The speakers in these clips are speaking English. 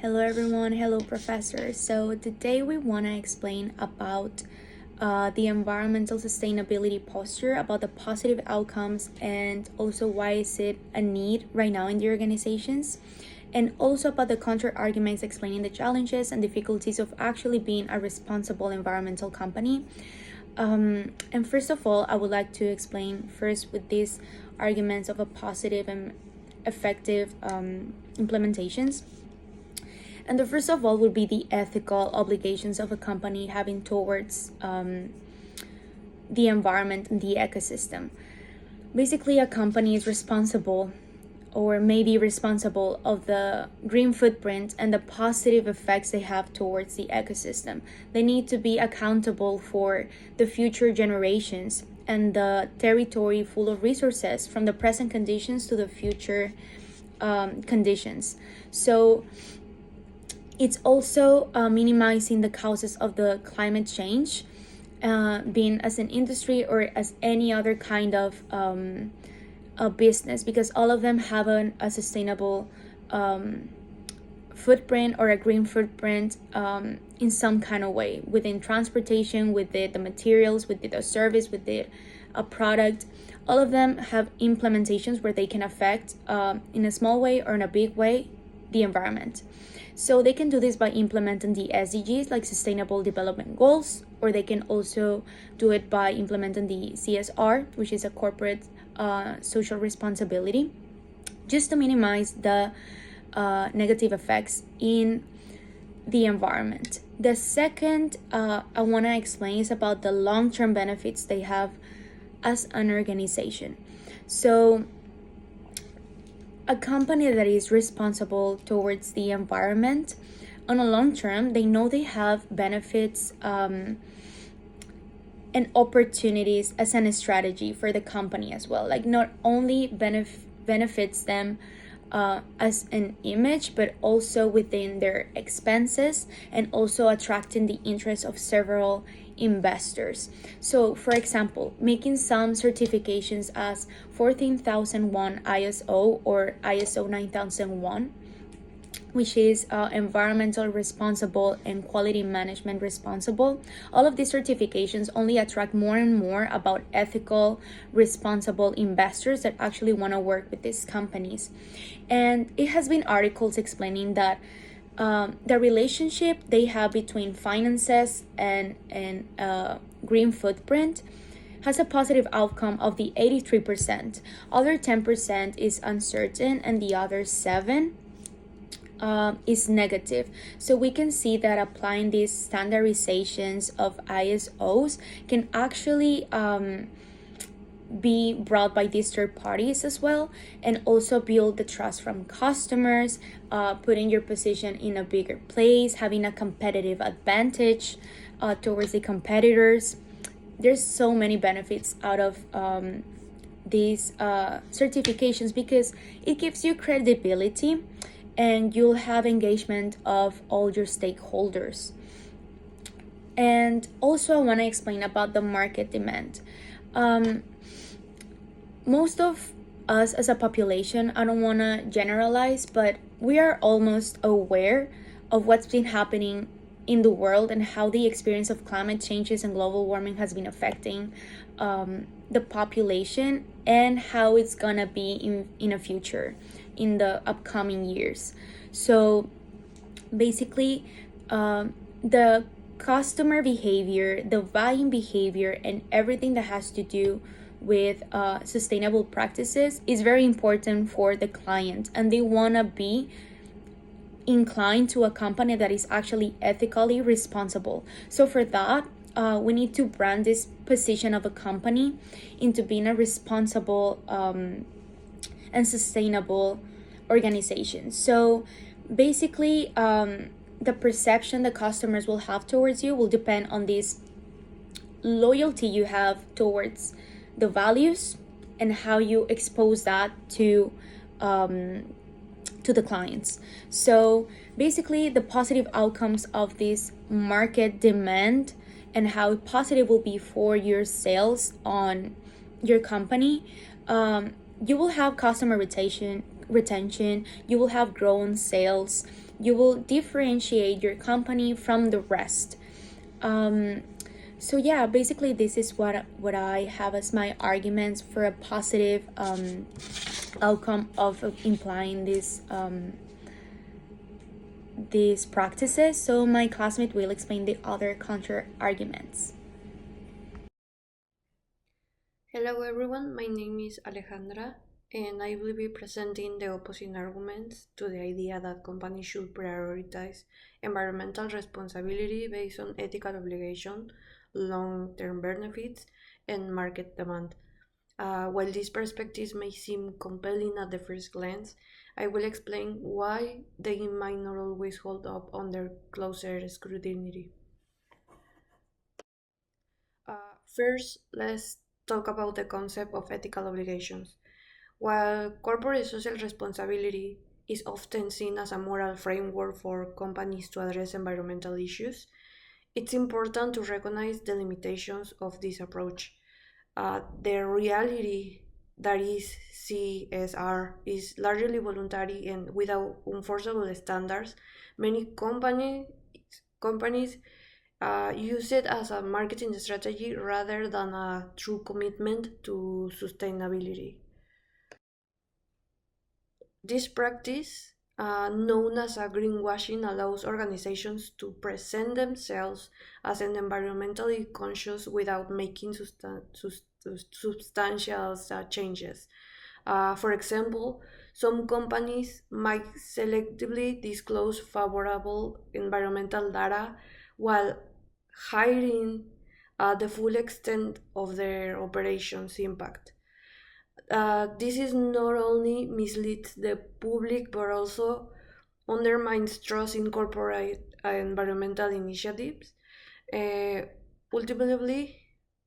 Hello everyone, hello professor. So today we want to explain about the environmental sustainability posture, about the positive outcomes, and also why is it a need right now in the organizations, and also about the counter arguments explaining the challenges and difficulties of actually being a responsible environmental company. And first of all, I would like to explain first with these arguments of a positive and effective implementations. And the first of all would be the ethical obligations of a company having towards the environment and the ecosystem. Basically, a company is responsible or may be responsible of the green footprint and the positive effects they have towards the ecosystem. They need to be accountable for the future generations and the territory full of resources from the present conditions to the future conditions. So it's also minimizing the causes of the climate change, being as an industry or as any other kind of a business, because all of them have a sustainable footprint or a green footprint in some kind of way within transportation, with the materials, with the service, with the a product. All of them have implementations where they can affect in a small way or in a big way the environment. So they can do this by implementing the SDGs, like Sustainable Development Goals, or they can also do it by implementing the CSR, which is a corporate social responsibility, just to minimize the negative effects in the environment. The second I want to explain is about the long-term benefits they have as an organization. So a company that is responsible towards the environment, on a long term, they know they have benefits and opportunities as a strategy for the company as well. Like not only benefits them as an image, but also within their expenses, and also attracting the interest of several investors. So for example, making some certifications as 14001 ISO or ISO 9001, which is environmental responsible and quality management responsible. All of these certifications only attract more and more about ethical, responsible investors that actually want to work with these companies. And it has been articles explaining that the relationship they have between finances and green footprint has a positive outcome of the 83%. Other 10% is uncertain, and the other 7% is negative. So we can see that applying these standardizations of ISOs can actually be brought by these third parties as well, and also build the trust from customers, putting your position in a bigger place, having a competitive advantage towards the competitors. There's so many benefits out of these certifications, because it gives you credibility and you'll have engagement of all your stakeholders. And also I want to explain about the market demand. Most of us as a population, I don't want to generalize, but we are almost aware of what's been happening in the world and how the experience of climate changes and global warming has been affecting the population, and how it's gonna be in a future, in the upcoming years. So basically, the customer behavior, the buying behavior, and everything that has to do with sustainable practices is very important for the client, and they want to be inclined to a company that is actually ethically responsible. So for that, we need to brand this position of a company into being a responsible and sustainable organization. So basically, the perception the customers will have towards you will depend on this loyalty you have towards the values and how you expose that to the clients. So basically, the positive outcomes of this market demand and how positive will be for your sales on your company. You will have customer retention, you will have grown sales, you will differentiate your company from the rest. um, so yeah, basically this is what I have as my arguments for a positive outcome of implying these practices. So my classmate will explain the other counter arguments. Hello everyone, my name is Alejandra and I will be presenting the opposing arguments to the idea that companies should prioritize environmental responsibility based on ethical obligation, long-term benefits, and market demand. While these perspectives may seem compelling at the first glance, I will explain why they might not always hold up under closer scrutiny. First, let's talk about the concept of ethical obligations. While corporate social responsibility is often seen as a moral framework for companies to address environmental issues, it's important to recognize the limitations of this approach. The reality that is CSR is largely voluntary and without enforceable standards. Many companies use it as a marketing strategy rather than a true commitment to sustainability. This practice, known as a greenwashing, allows organizations to present themselves as an environmentally conscious without making substantial changes. For example, some companies might selectively disclose favorable environmental data while hiding the full extent of their operations impact. This is not only misleads the public but also undermines trust in corporate environmental initiatives. Uh, Ultimately,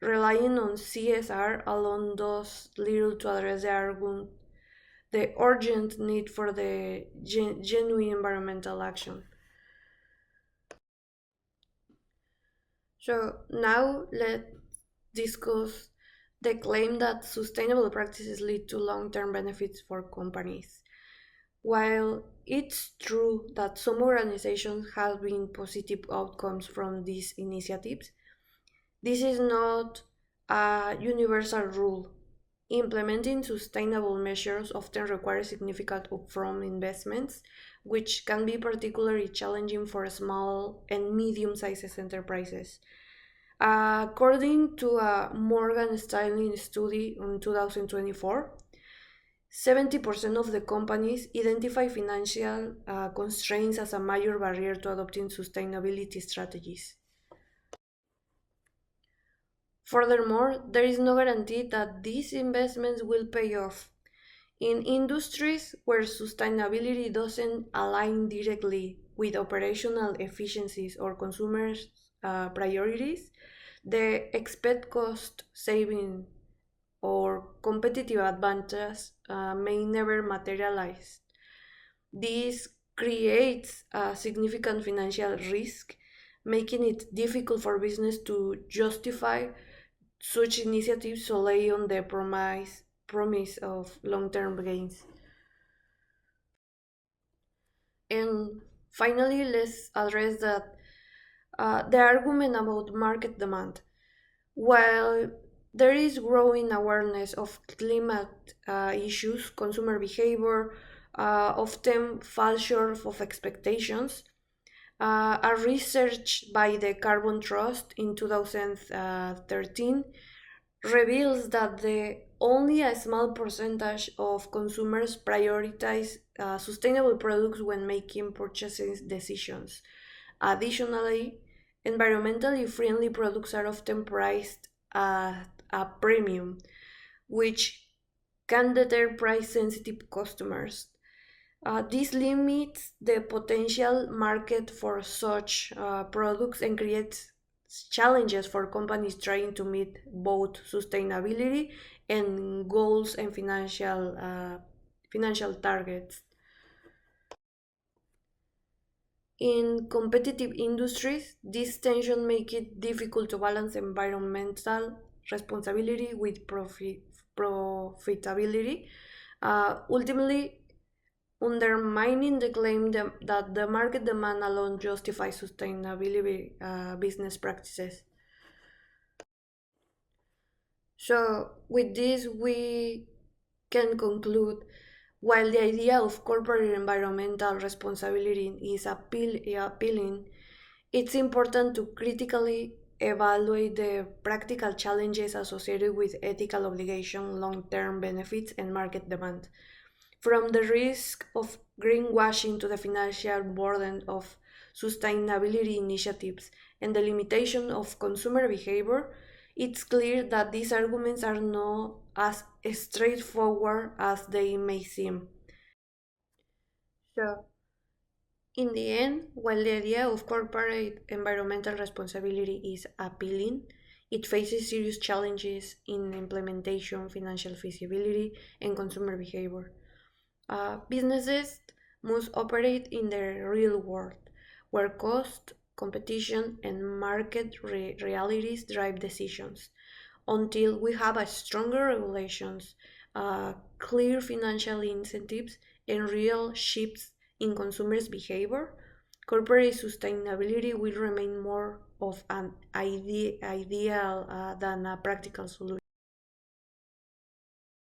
relying on CSR alone does little to address the urgent need for the genuine environmental action. So now let's discuss the claim that sustainable practices lead to long-term benefits for companies. While it's true that some organizations have been positive outcomes from these initiatives, this is not a universal rule. Implementing sustainable measures often requires significant upfront investments, which can be particularly challenging for small and medium sized enterprises. According to a Morgan Stanley study in 2024, 70% of the companies identify financial constraints as a major barrier to adopting sustainability strategies. Furthermore, there is no guarantee that these investments will pay off. In industries where sustainability doesn't align directly with operational efficiencies or consumers' priorities, the expected cost saving or competitive advantage may never materialize. This creates a significant financial risk, making it difficult for business to justify such initiatives solely on the promise of long-term gains. And finally, let's address that the argument about market demand. While there is growing awareness of climate issues, consumer behavior often falls short of expectations. A research by the Carbon Trust in 2013 reveals that only a small percentage of consumers prioritize sustainable products when making purchasing decisions. Additionally, environmentally friendly products are often priced at a premium, which can deter price sensitive customers. This limits the potential market for such products and creates challenges for companies trying to meet both sustainability and goals and financial targets. In competitive industries, this tension makes it difficult to balance environmental responsibility with profitability. Ultimately, undermining the claim that the market demand alone justifies sustainability business practices. So, with this, we can conclude while the idea of corporate environmental responsibility is appealing, it's important to critically evaluate the practical challenges associated with ethical obligation, long term benefits, and market demand. From the risk of greenwashing to the financial burden of sustainability initiatives and the limitation of consumer behavior, it's clear that these arguments are not as straightforward as they may seem. So, in the end, while the idea of corporate environmental responsibility is appealing, it faces serious challenges in implementation, financial feasibility, and consumer behavior. Businesses must operate in the real world, where cost, competition, and market realities drive decisions. Until we have a stronger regulations, clear financial incentives, and real shifts in consumers' behavior, corporate sustainability will remain more of an ideal than a practical solution.